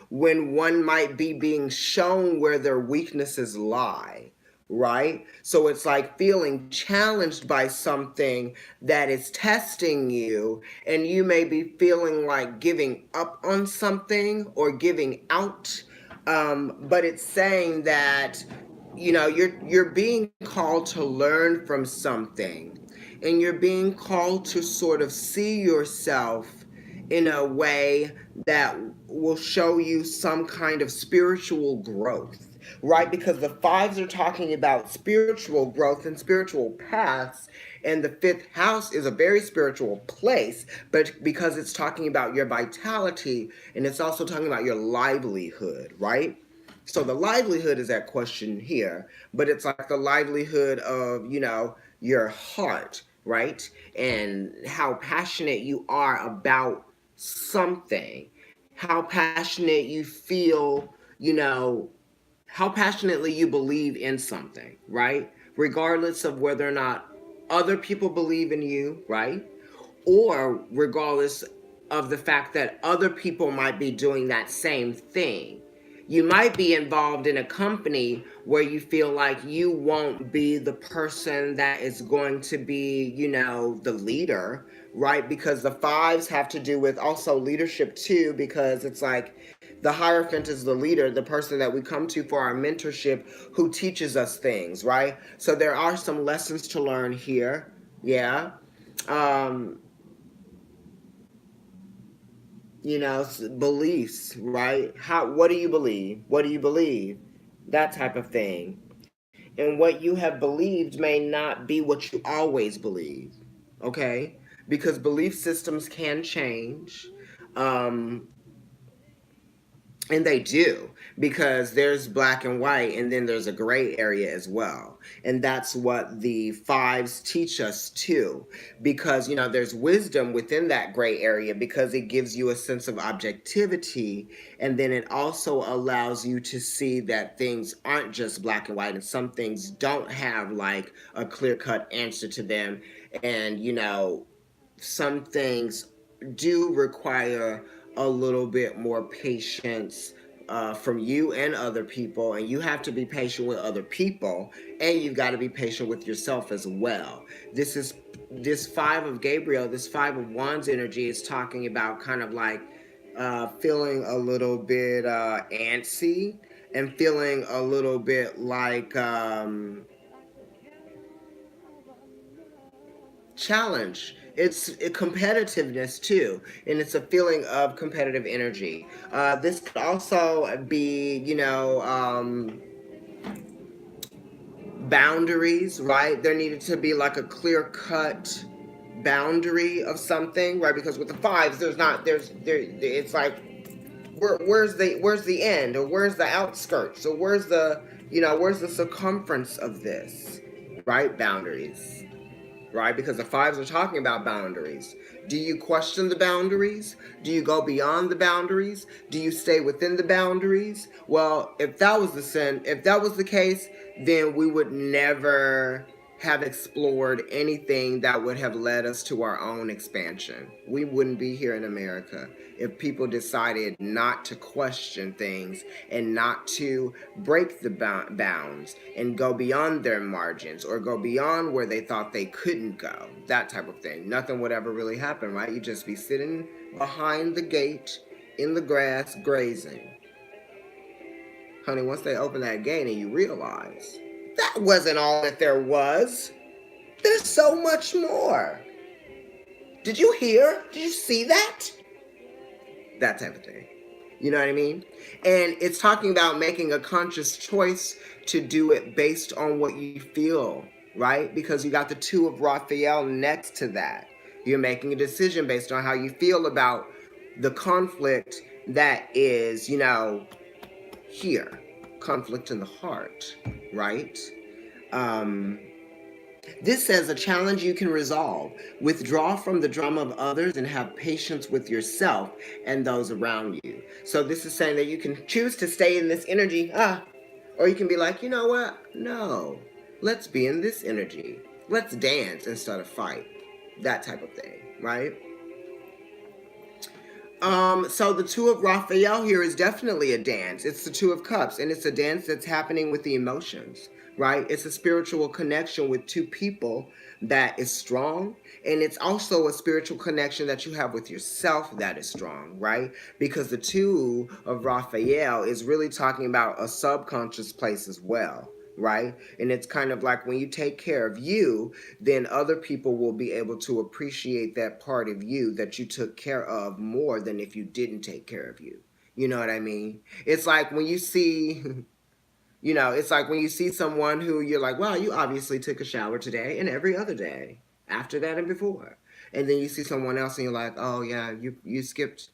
when one might be being shown where their weaknesses lie, right? So it's like feeling challenged by something that is testing you, and you may be feeling like giving up on something or giving out. But it's saying that you're being called to learn from something, and you're being called to sort of see yourself in a way that will show you some kind of spiritual growth, right? Because the fives are talking about spiritual growth and spiritual paths, and the fifth house is a very spiritual place, but because it's talking about your vitality, and it's also talking about your livelihood, right? So the livelihood is at question here, but it's like the livelihood of, your heart, right? And how passionate you are about something, how passionate you feel, how passionately you believe in something, right? Regardless of whether or not other people believe in you, right? Or regardless of the fact that other people might be doing that same thing. You might be involved in a company where you feel like you won't be the person that is going to be, the leader, right? Because the fives have to do with also leadership too, because it's like the Hierophant is the leader, the person that we come to for our mentorship, who teaches us things, right? So there are some lessons to learn here. Yeah. Um, Beliefs, right? What do you believe? What do you believe? That type of thing. And what you have believed may not be what you always believe. Okay? Because belief systems can change. Um, and they do, because there's black and white, and then there's a gray area as well. And that's what the fives teach us too. Because, there's wisdom within that gray area, because it gives you a sense of objectivity. And then it also allows you to see that things aren't just black and white, and some things don't have like a clear cut answer to them. And, some things do require a little bit more patience from you and other people, and you have to be patient with other people, and you've got to be patient with yourself as well. This five of Gabriel, this five of Wands energy is talking about kind of like feeling a little bit antsy, and feeling a little bit like challenge. It's a competitiveness too, and it's a feeling of competitive energy. This could also be, boundaries, right? There needed to be like a clear cut boundary of something, right? Because with the fives, there's not, there's there. It's like, where's the end, or where's the outskirts, or where's the circumference of this, right? Boundaries, right? Because the fives are talking about boundaries. Do you question the boundaries? Do you go beyond the boundaries? Do you stay within the boundaries? Well, if that was if that was the case, then we would never have explored anything that would have led us to our own expansion. We wouldn't be here in America if people decided not to question things and not to break the bounds and go beyond their margins or go beyond where they thought they couldn't go. That type of thing. Nothing would ever really happen, right? You'd just be sitting behind the gate in the grass grazing. Honey, once they open that gate and you realize that wasn't all that there was. There's so much more. Did you hear? Did you see that? That type of thing. You know what I mean? And it's talking about making a conscious choice to do it based on what you feel, right? Because you got the two of Raphael next to that. You're making a decision based on how you feel about the conflict that is, here. Conflict in the heart, right? This says a challenge you can resolve. Withdraw from the drama of others and have patience with yourself and those around you. So this is saying that you can choose to stay in this energy, or you can be like, you know what? No, let's be in this energy. Let's dance instead of fight. That type of thing, right? So the two of Raphael here is definitely a dance. It's the two of cups, and it's a dance that's happening with the emotions, right? It's a spiritual connection with two people that is strong, and it's also a spiritual connection that you have with yourself that is strong, right? Because the two of Raphael is really talking about a subconscious place as well, right? And it's kind of like when you take care of you, then other people will be able to appreciate that part of you that you took care of more than if you didn't take care of you. You know what I mean? It's like when you see, it's like when you see someone who you're like, wow, you obviously took a shower today and every other day after that and before. And then you see someone else and you're like, oh yeah, you skipped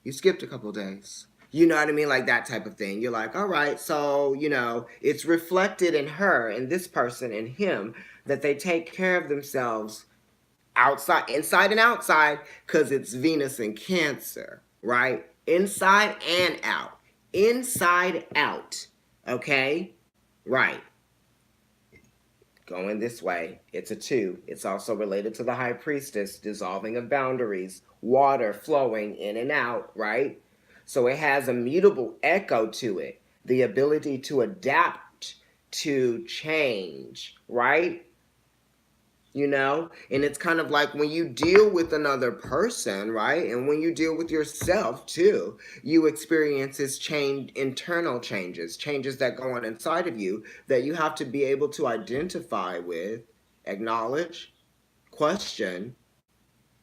a couple of days. You know what I mean? Like that type of thing. You're like, all right, so, it's reflected in her and this person and him that they take care of themselves outside, inside and outside, because it's Venus in Cancer, right? Inside and out. Inside out. Okay? Right. Going this way. It's a 2. It's also related to the High Priestess, dissolving of boundaries, water flowing in and out, right? So it has a mutable echo to it, the ability to adapt to change, right? And it's kind of like when you deal with another person, right? And when you deal with yourself too, you experience this internal changes that go on inside of you that you have to be able to identify with, acknowledge, question,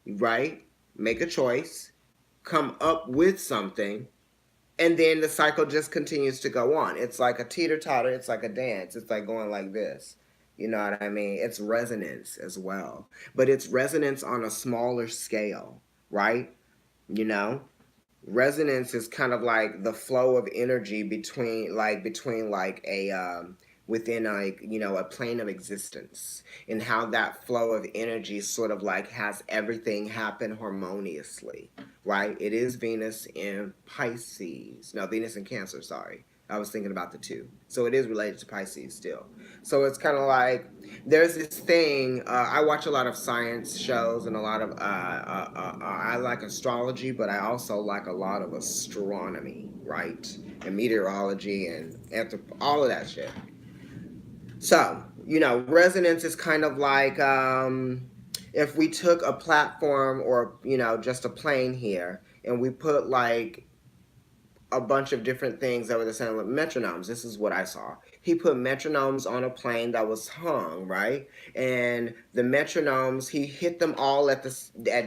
right? Make a choice, come up with something, and then the cycle just continues to go on. It's like a teeter-totter. It's like a dance. It's like going like this. You know what I mean? It's resonance as well. But it's resonance on a smaller scale, right? Resonance is kind of like the flow of energy between within a plane of existence, and how that flow of energy sort of like has everything happen harmoniously, right? It is Venus in Pisces. No, Venus in Cancer, sorry. I was thinking about the 2. So it is related to Pisces still. So it's kind of like there's this thing. I watch a lot of science shows and a lot of I like astrology, but I also like a lot of astronomy, right? And meteorology and all of that shit. So, resonance is kind of like if we took a platform or, just a plane here and we put like a bunch of different things that were the same, like metronomes. This is what I saw. He put metronomes on a plane that was hung, right? And the metronomes, he hit them all at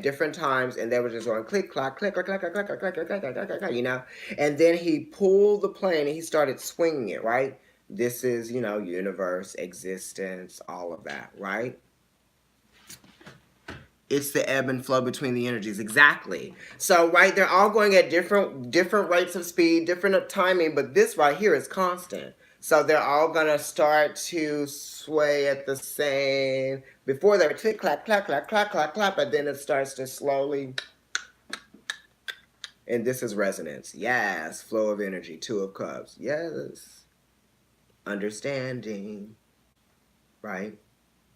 different times, and they were just going click, clack, click, click, click, click, click, click, click, click, click, click, click, And then he pulled the plane and he started swinging it, right? This is, universe, existence, all of that, right? It's the ebb and flow between the energies. Exactly. So, right, they're all going at different rates of speed, different timing, but this right here is constant. So they're all gonna start to sway at the same. Before they're click, clap, clap, clap, clap, clap, clap, but then it starts to slowly. And this is resonance. Yes, flow of energy. Two of Cups. Yes, understanding. Right.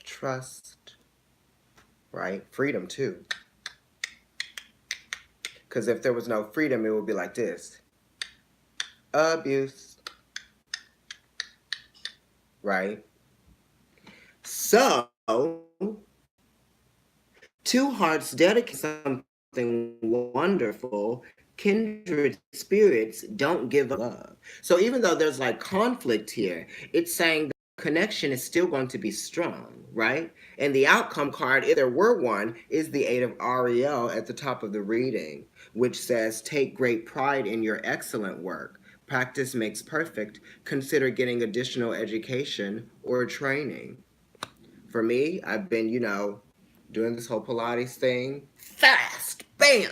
Trust. Right. Freedom too. Because if there was no freedom, it would be like this. Abuse. Right. So, two hearts dedicate something wonderful. Kindred spirits don't give up love. So even though there's like conflict here, it's saying the connection is still going to be strong, right? And the outcome card, if there were one, is the Eight of Ariel at the top of the reading, which says, take great pride in your excellent work. Practice makes perfect. Consider getting additional education or training. For me, I've been, doing this whole Pilates thing. Fast! Bam!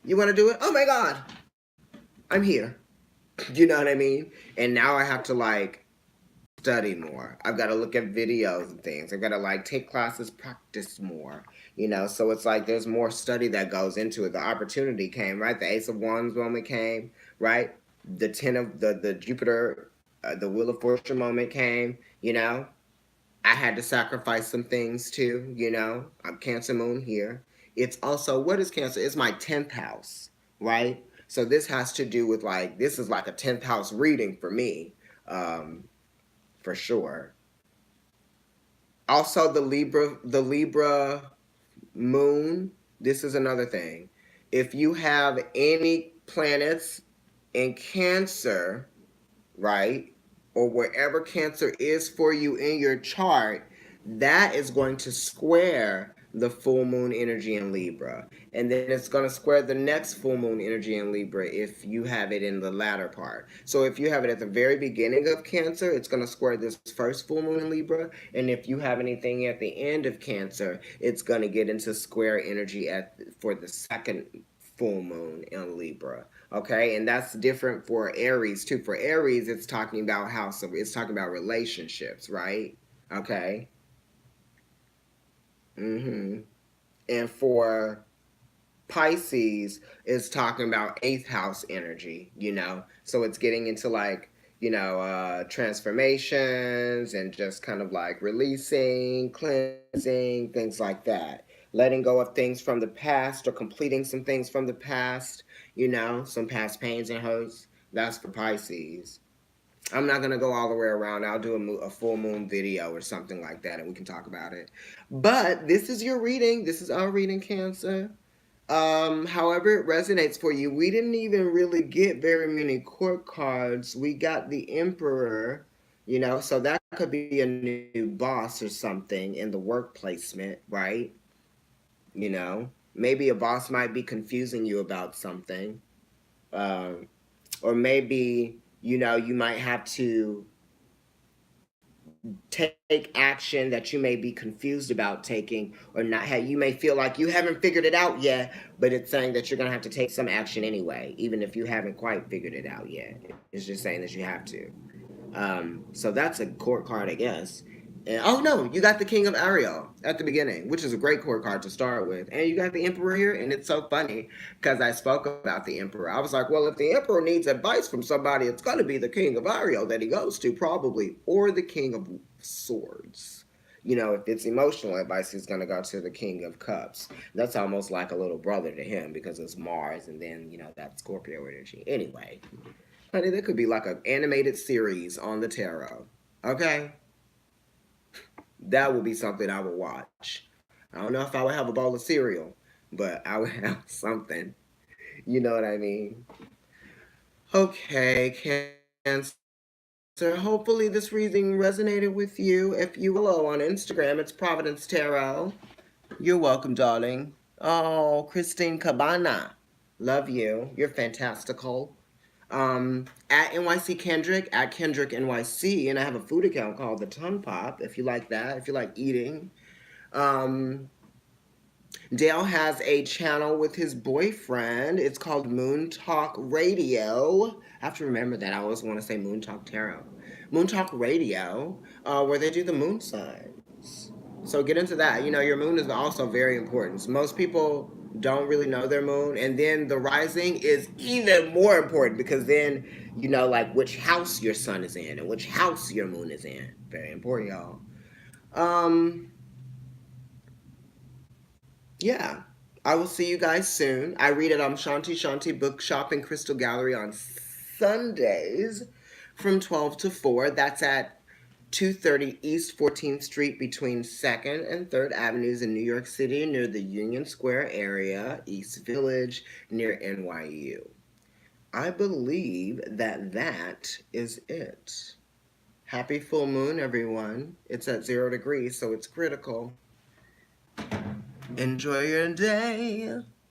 You want to do it? Oh my God! I'm here. You know what I mean? And now I have to study more. I've got to look at videos and things. I've got to take classes, practice more. So it's like there's more study that goes into it. The opportunity came, right? The Ace of Wands moment came, right? The 10 of the Jupiter, the Wheel of Fortune moment came, I had to sacrifice some things too, I'm Cancer Moon here. It's also, what is Cancer? It's my 10th house, right? So this has to do with this is like a 10th house reading for me, for sure. Also the Libra moon, this is another thing. If you have any planets in Cancer, right? Or wherever Cancer is for you in your chart, that is going to square the full moon energy in Libra. And then it's going to square the next full moon energy in Libra if you have it in the latter part. So if you have it at the very beginning of Cancer, it's going to square this first full moon in Libra. And if you have anything at the end of Cancer, it's going to get into square energy for the second full moon in Libra. Okay, and that's different for Aries too. For Aries, it's talking about it's talking about relationships, right? Okay. Mm-hmm. And for Pisces, it's talking about eighth house energy, So it's getting into transformations and just kind of releasing, cleansing, things like that. Letting go of things from the past or completing some things from the past, some past pains and hurts. That's for Pisces. I'm not going to go all the way around. I'll do a full moon video or something like that and we can talk about it. But this is your reading. This is our reading, Cancer. However it resonates for you. We didn't even really get very many court cards. We got the Emperor, so that could be a new boss or something in the work placement, right? Maybe a boss might be confusing you about something. Or maybe, you might have to take action that you may be confused about taking or not have. You may feel like you haven't figured it out yet, but it's saying that you're going to have to take some action anyway, even if you haven't quite figured it out yet. It's just saying that you have to. So that's a court card, I guess. And, oh no, you got the King of Ariel at the beginning, which is a great court card to start with. And you got the Emperor here, and it's so funny because I spoke about the Emperor. I was like, well, if the Emperor needs advice from somebody, it's going to be the King of Ariel that he goes to, probably, or the King of Swords. If it's emotional advice, he's going to go to the King of Cups. That's almost like a little brother to him because it's Mars and then, that Scorpio energy. Anyway, honey, that could be like an animated series on the tarot. Okay? That would be something I would watch. I don't know if I would have a bowl of cereal, but I would have something. You know what I mean? Okay, Cancer. Hopefully this reading resonated with you. If you follow on Instagram, it's Providence Tarot. You're welcome, darling. Oh, Christine Cabana. Love you. You're fantastical. At NYC Kendrick, at Kendrick NYC, and I have a food account called The Tongue Pop, if you like that, if you like eating. Dale has a channel with his boyfriend. It's called Moon Talk Radio. I have to remember that. I always want to say Moon Talk Tarot. Moon Talk Radio, where they do the moon signs. So get into that. You know, your moon is also very important. So most people don't really know their moon, and then the rising is even more important because then you know like which house your sun is in and which house your moon is in. Very important, y'all. Um, yeah. I will see you guys soon. I read at Shanti Bookshop and Crystal Gallery on Sundays from 12 to 4. That's at 230 East 14th Street between 2nd and 3rd Avenues in New York City near the Union Square area, East Village, near NYU. I believe that that is it. Happy full moon, everyone. It's at 0 degrees, so it's critical. Enjoy your day.